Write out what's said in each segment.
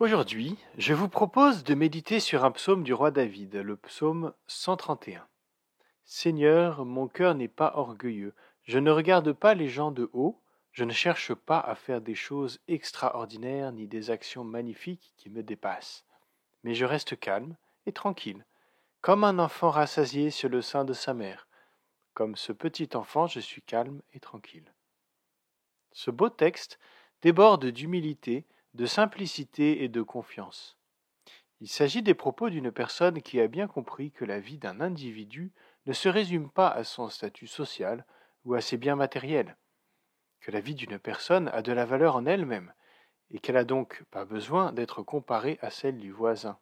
Aujourd'hui, je vous propose de méditer sur un psaume du roi David, le psaume 131. Seigneur, mon cœur n'est pas orgueilleux, je ne regarde pas les gens de haut, je ne cherche pas à faire des choses extraordinaires ni des actions magnifiques qui me dépassent, mais je reste calme et tranquille, comme un enfant rassasié sur le sein de sa mère. Comme ce petit enfant, je suis calme et tranquille. Ce beau texte déborde d'humilité, de simplicité et de confiance. Il s'agit des propos d'une personne qui a bien compris que la vie d'un individu ne se résume pas à son statut social ou à ses biens matériels, que la vie d'une personne a de la valeur en elle-même et qu'elle n'a donc pas besoin d'être comparée à celle du voisin.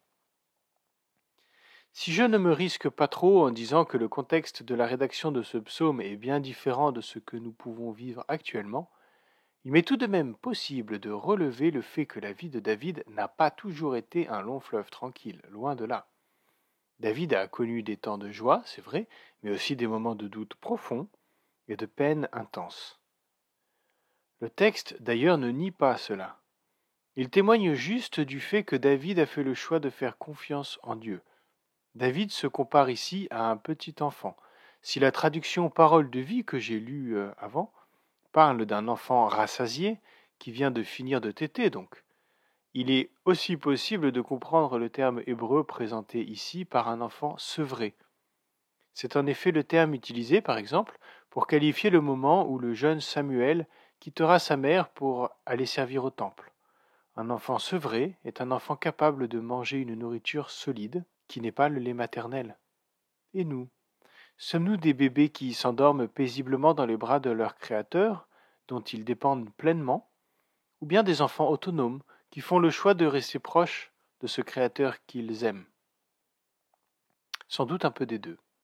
Si je ne me risque pas trop en disant que le contexte de la rédaction de ce psaume est bien différent de ce que nous pouvons vivre actuellement, il m'est tout de même possible de relever le fait que la vie de David n'a pas toujours été un long fleuve tranquille, loin de là. David a connu des temps de joie, c'est vrai, mais aussi des moments de doute profond et de peine intense. Le texte d'ailleurs ne nie pas cela. Il témoigne juste du fait que David a fait le choix de faire confiance en Dieu. David se compare ici à un petit enfant. Si la traduction parole de vie que j'ai lue avant parle d'un enfant rassasié qui vient de finir de téter donc, il est aussi possible de comprendre le terme hébreu présenté ici par un enfant sevré. C'est en effet le terme utilisé, par exemple, pour qualifier le moment où le jeune Samuel quittera sa mère pour aller servir au temple. Un enfant sevré est un enfant capable de manger une nourriture solide, qui n'est pas le lait maternel. Et nous? Sommes-nous des bébés qui s'endorment paisiblement dans les bras de leur créateur, dont ils dépendent pleinement, ou bien des enfants autonomes qui font le choix de rester proches de ce créateur qu'ils aiment? Sans doute un peu des deux.